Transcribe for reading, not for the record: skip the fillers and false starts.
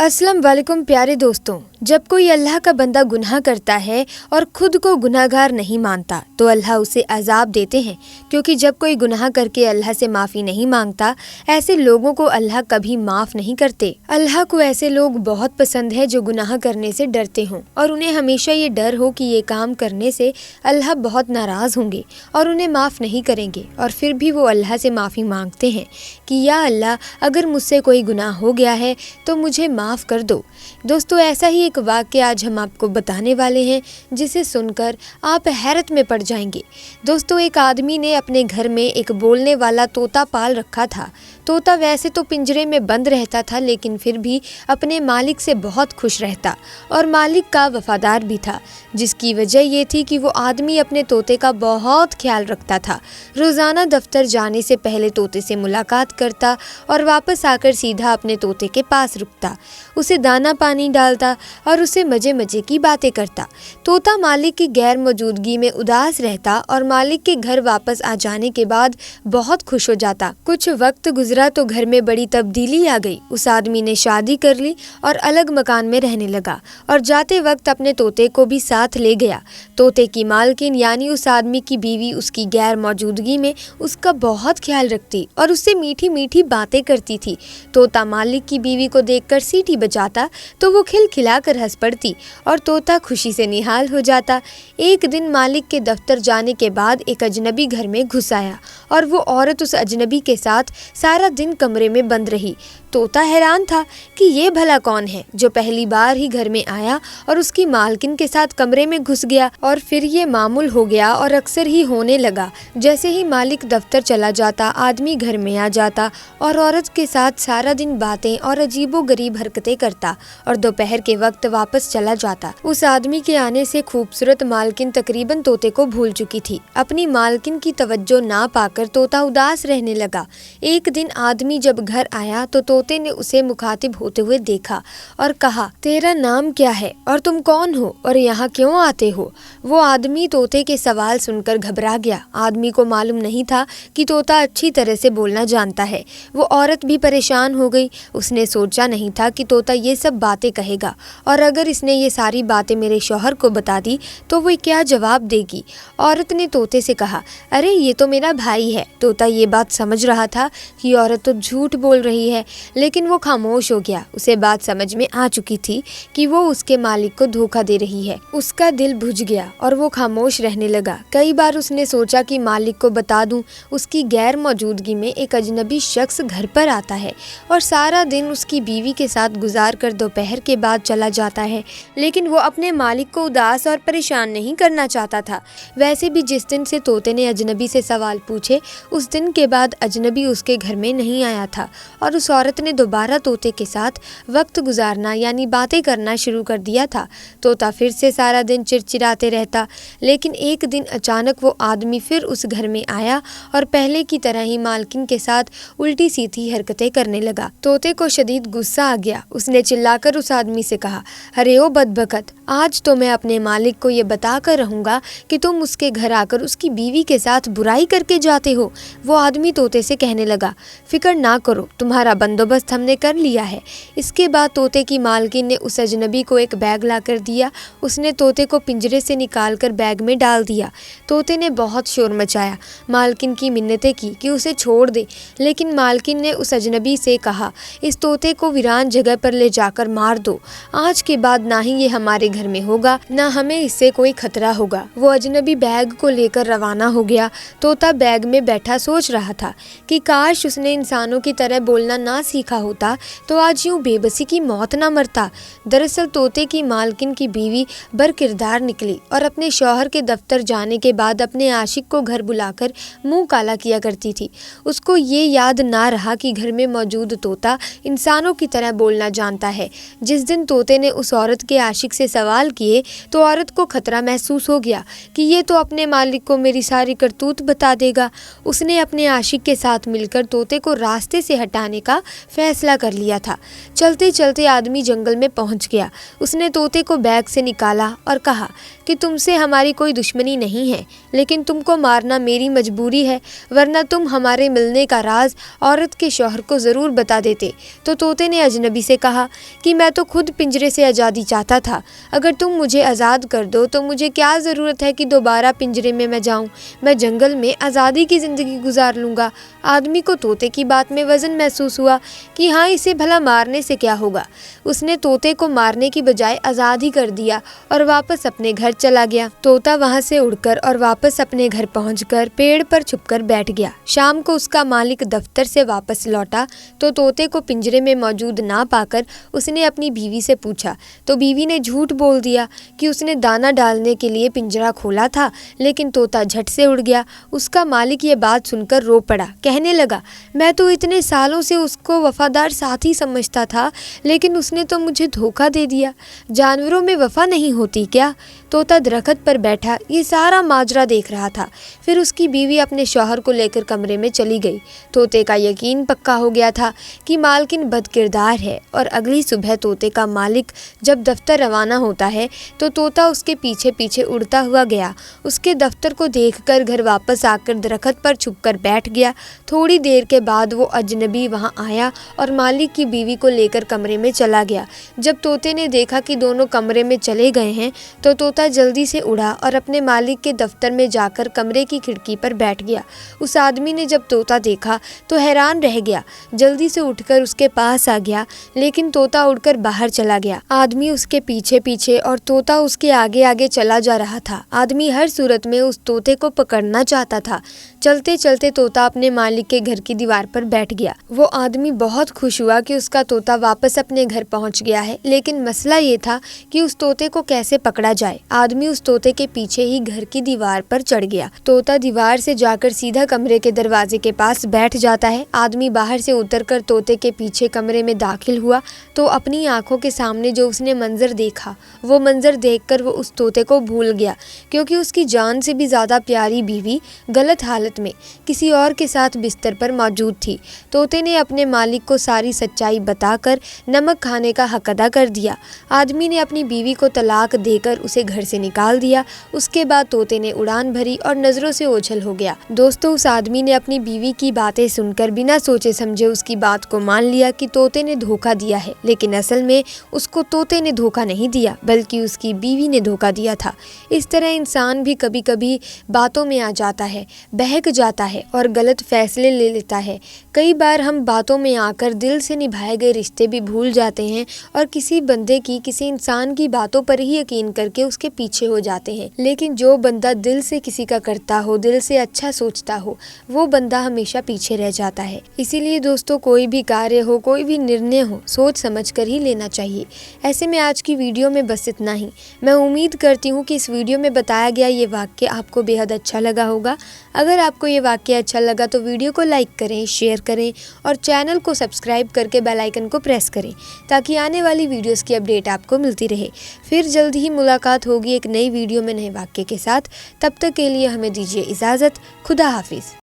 अस्सलाम वालेकुम प्यारे दोस्तों। जब कोई अल्लाह का बंदा गुनाह करता है और खुद को गुनाहगार नहीं मानता तो अल्लाह उसे अजाब देते हैं, क्योंकि जब कोई गुनाह करके अल्लाह से माफ़ी नहीं मांगता, ऐसे लोगों को अल्लाह कभी माफ़ नहीं करते। अल्लाह को ऐसे लोग बहुत पसंद है जो गुनाह करने से डरते हों और उन्हें हमेशा ये डर हो कि ये काम करने से अल्लाह बहुत नाराज़ होंगे और उन्हें माफ़ नहीं करेंगे, और फिर भी वो अल्लाह से माफ़ी मांगते हैं कि या अल्लाह, अगर मुझसे कोई गुनाह हो गया है तो मुझे माफ़ कर दो। दोस्तों, ऐसा ही एक वाक़या आज हम आपको बताने वाले हैं जिसे सुनकर आप हैरत में पड़ जाएंगे। दोस्तों, एक आदमी ने अपने घर में एक बोलने वाला तोता पाल रखा था। तोता वैसे तो पिंजरे में बंद रहता था, लेकिन फिर भी अपने मालिक से बहुत खुश रहता और मालिक का वफादार भी था, जिसकी वजह ये थी कि वो आदमी अपने तोते का बहुत ख्याल रखता था। रोज़ाना दफ्तर जाने से पहले तोते से मुलाकात करता और वापस आकर सीधा अपने तोते के पास रुकता, उसे दाना पानी डालता और उसे मजे मजे की बातें करता। तोता मालिक की गैर मौजूदगी में उदास रहता और मालिक के घर वापस आ जाने के बाद बहुत खुश हो जाता। कुछ वक्त गुजरा तो घर में बड़ी तब्दीली आ गई। उस आदमी ने शादी कर ली और अलग मकान में रहने लगा और जाते वक्त अपने तोते को भी साथ ले गया। तोते की मालकिन यानी उस आदमी की बीवी उसकी गैर मौजूदगी में उसका बहुत ख्याल रखती और उससे मीठी मीठी बातें करती थी। तोता मालिक की बीवी को देखकर सीटी बजाता तो वो खिलखिलाकर हंस पड़ती और तोता खुशी से निहाल हो जाता। एक दिन मालिक के दफ्तर जाने के बाद एक अजनबी घर में घुस आया और वो औरत उस अजनबी के साथ सारा दिन कमरे में बंद रही। तोता हैरान था कि ये भला कौन है जो पहली बार ही घर में आया और उसकी मालकिन के साथ कमरे में घुस गया। और फिर ये मामूल हो गया और अक्सर ही होने लगा। जैसे ही मालिक दफ्तर चला जाता, आदमी घर में आ जाता और औरत के साथ सारा दिन बातें और अजीबोगरीब हरकतें करता और दोपहर के वक्त वापस चला जाता। उस आदमी के आने से खूबसूरत मालकिन तकरीबन तोते को भूल चुकी थी। अपनी मालकिन की तवज्जो ना पाकर तोता उदास रहने लगा। एक दिन आदमी जब घर आया तो तोते ने उसे मुखातिब होते हुए देखा और कहा, तेरा नाम क्या है और तुम कौन हो और यहाँ क्यों आते हो? वो आदमी तोते के सवाल सुनकर घबरा गया। आदमी को मालूम नहीं था कि तोता अच्छी तरह से बोलना जानता है। वो औरत भी परेशान हो गई। उसने सोचा नहीं था कि तोता ये सब बातें कहेगा और अगर इसने ये सारी बातें मेरे शौहर को बता दी तो वो क्या जवाब देगी। औरत ने तोते से कहा, अरे ये तो मेरा भाई है। तोता ये बात समझ रहा था कि औरत तो झूठ बोल रही है, लेकिन वो खामोश हो गया। उसे बात समझ में आ चुकी थी कि वो उसके मालिक को धोखा दे रही है। उसका दिल बुझ गया और वो खामोश रहने लगा। कई बार उसने सोचा कि मालिक को बता दूं, उसकी गैर मौजूदगी में एक अजनबी शख्स घर पर आता है और सारा दिन उसकी बीवी के साथ गुजार कर दोपहर के बाद चला जाता है, लेकिन वो अपने मालिक को उदास और परेशान नहीं करना चाहता था। वैसे भी जिस दिन से तोते ने अजनबी से सवाल पूछे, उस दिन के बाद अजनबी उसके घर में नहीं आया था और उस औरत ने दोबारा तोते के साथ वक्त गुजारना यानी बातें करना शुरू कर दिया था। तोता फिर से सारा दिन चिड़चिड़ाते रहता, लेकिन एक दिन अचानक वो आदमी फिर उस घर में आया और पहले की तरह ही मालकिन के साथ उल्टी सीधी हरकतें करने लगा। तोते को शदीद गुस्सा आ गया। उसने चिल्लाकर उस आदमी से कहा, अरे ओ बदबख्त, आज तो मैं अपने मालिक को ये बता कर रहूँगा कि तुम उसके घर आकर उसकी बीवी के साथ बुराई करके जाते हो। वो आदमी तोते से कहने लगा, फिक्र ना करो, तुम्हारा बंदोबस्त हमने कर लिया है। इसके बाद तोते की मालकिन ने उस अजनबी को एक बैग ला कर दिया। उसने तोते को पिंजरे से निकाल कर बैग में डाल दिया। तोते ने बहुत शोर मचाया, मालकिन की मिन्नतें की कि उसे छोड़ दे, लेकिन मालकिन ने उस अजनबी से कहा, इस तोते को वीरान जगह पर ले जाकर मार दो। आज के बाद ना ही ये हमारे घर में होगा, ना हमें इससे कोई खतरा होगा। वो अजनबी बैग को लेकर रवाना हो गया। तोता बैग में बैठा सोच रहा था कि काश उसने इंसानों की तरह बोलना ना सीखा होता तो आज यूं बेबसी की मौत ना मरता। दरअसल तोते की मालकिन की बीवी बरकिरदार निकली और अपने शौहर के दफ्तर जाने के बाद अपने आशिक को घर बुलाकर मुंह काला किया करती थी। उसको ये याद ना रहा कि घर में मौजूद तोता इंसानों की तरह बोलना जानता है। जिस दिन तोते ने उस औरत के आशिक से सवाल किए तो औरत को खतरा महसूस हो गया कि ये तो अपने मालिक को मेरी सारी करतूत बता देगा। उसने अपने आशिक के साथ मिलकर तोते को रास्ते से हटाने का फैसला कर लिया था। चलते चलते आदमी जंगल में पहुंच गया। उसने तोते को बैग से निकाला और कहा कि तुमसे हमारी कोई दुश्मनी नहीं है, लेकिन तुमको मारना मेरी मजबूरी है, वरना तुम हमारे मिलने का राज औरत के शौहर को ज़रूर बता देते। तो तोते ने अजनबी से कहा कि मैं तो खुद पिंजरे से आज़ादी चाहता था। अगर तुम मुझे आज़ाद कर दो तो मुझे क्या ज़रूरत है कि दोबारा पिंजरे में मैं जाऊं। मैं जंगल में आज़ादी की ज़िंदगी गुजार लूँगा। आदमी को तोते की बात में वज़न महसूस हुआ कि हाँ, इसे भला मारने से क्या होगा। उसने तोते को मारने की बजाय आज़ाद ही कर दिया और वापस अपने घर चला गया। तोता वहाँ से उड़कर और वापस अपने घर पहुंचकर पेड़ पर छुपकर बैठ गया। शाम को उसका मालिक दफ्तर से वापस लौटा तो तोते को पिंजरे में मौजूद ना पाकर उसने अपनी बीवी से पूछा, तो बीवी ने झूठ बोल दिया कि उसने दाना डालने के लिए पिंजरा खोला था, लेकिन तोता झट से उड़ गया। उसका मालिक ये बात सुनकर रो पड़ा। कहने लगा, मैं तो इतने सालों से उसको वफादार साथी समझता था, लेकिन उसने तो मुझे धोखा दे दिया। जानवरों में वफा नहीं होती क्या? तोता दरख्त पर बैठा ये सारा माजरा देख रहा था। फिर उसकी बीवी अपने शौहर को लेकर कमरे में चली गई। तोते का यकीन पक्का हो गया था कि मालकिन बदकिरदार है और अगली सुबह तोते का मालिक जब दफ्तर रवाना होता है तो तोता उसके पीछे पीछे उड़ता हुआ गया। उसके दफ्तर को देखकर घर वापस आकर दरख्त पर छुपकर बैठ गया। थोड़ी देर के बाद वो अजनबी वहाँ आया और मालिक की बीवी को लेकर कमरे में चला गया। जब तोते ने देखा कि दोनों कमरे में चले गए हैं तो तोता जल्दी से उड़ा और अपने मालिक के दफ्तर में जाकर कमरे की खिड़की पर बैठ गया। उस आदमी ने जब तोता देखा तो हैरान रह गया। जल्दी से उठकर उसके पास आ गया, लेकिन तोता उड़कर बाहर चला गया। आदमी उसके पीछे पीछे और तोता उसके आगे आगे चला जा रहा था। आदमी हर सूरत में उस तोते को पकड़ना चाहता था। चलते चलते तोता अपने मालिक के घर की दीवार पर बैठ गया। वो आदमी बहुत खुश हुआ कि उसका तोता वापस अपने घर पहुंच गया है, लेकिन मसला ये था कि उस तोते को कैसे पकड़ा जाए। आदमी उस तोते के पीछे ही घर की दीवार पर चढ़ गया। तोता दीवार से जाकर सीधा कमरे के दरवाजे के पास बैठ जाता है। आदमी बाहर से उतरकर तोते के पीछे कमरे में दाखिल हुआ तो अपनी आंखों के सामने जो उसने मंजर देखा, वो मंजर देखकर वो उस तोते को भूल गया, क्योंकि उसकी जान से भी ज्यादा प्यारी बीवी गलत हालत में किसी और के साथ बिस्तर पर मौजूद थी। तोते ने अपने मालिक को सारी सच्चाई बताकर नमक खाने का हक अदा कर दिया। आदमी ने अपनी बीवी को तलाक देकर उसे घर से निकाल दिया। उसके बाद तोते ने उड़ान भरी और नजरों से ओझल हो गया। दोस्तों, उस आदमी ने अपनी बीवी की बातें सुनकर बिना सोचे समझे उसकी बात को मान लिया कि तोते ने धोखा दिया है, लेकिन असल में उसको तोते ने धोखा नहीं दिया, बल्कि उसकी बीवी ने धोखा दिया था। इस तरह इंसान भी कभी कभी बातों में आ जाता है, बहक जाता है और गलत फैसले ले लेता है। कई बार हम बातों में आकर दिल से निभाए गए रिश्ते भी भूल जाते हैं और किसी बंदे की, किसी इंसान की बातों पर ही यकीन करके उसके पीछे हो जाते हैं। लेकिन जो बंदा दिल से किसी का करता हो, दिल से अच्छा सोचता हो, वो बंदा हमेशा पीछे रह जाता है। इसीलिए दोस्तों, कोई भी कार्य हो, कोई भी निर्णय हो, सोच समझ कर ही लेना चाहिए। ऐसे में आज की वीडियो में बस इतना ही। मैं उम्मीद करती हूँ कि इस वीडियो में बताया गया ये वाक्य आपको बेहद अच्छा लगा होगा। अगर आपको ये वाक्य अच्छा लगा तो वीडियो को लाइक करें, शेयर करें और चैनल को सब्सक्राइब करके बेल आइकन को प्रेस करें, ताकि आने वाली वीडियोस की अपडेट आपको मिलती रहे। फिर जल्द ही मुलाकात होगी एक नई वीडियो में नए वाक्य के साथ। तब तक के लिए हमें दीजिए इजाज़त। खुदा हाफिज़।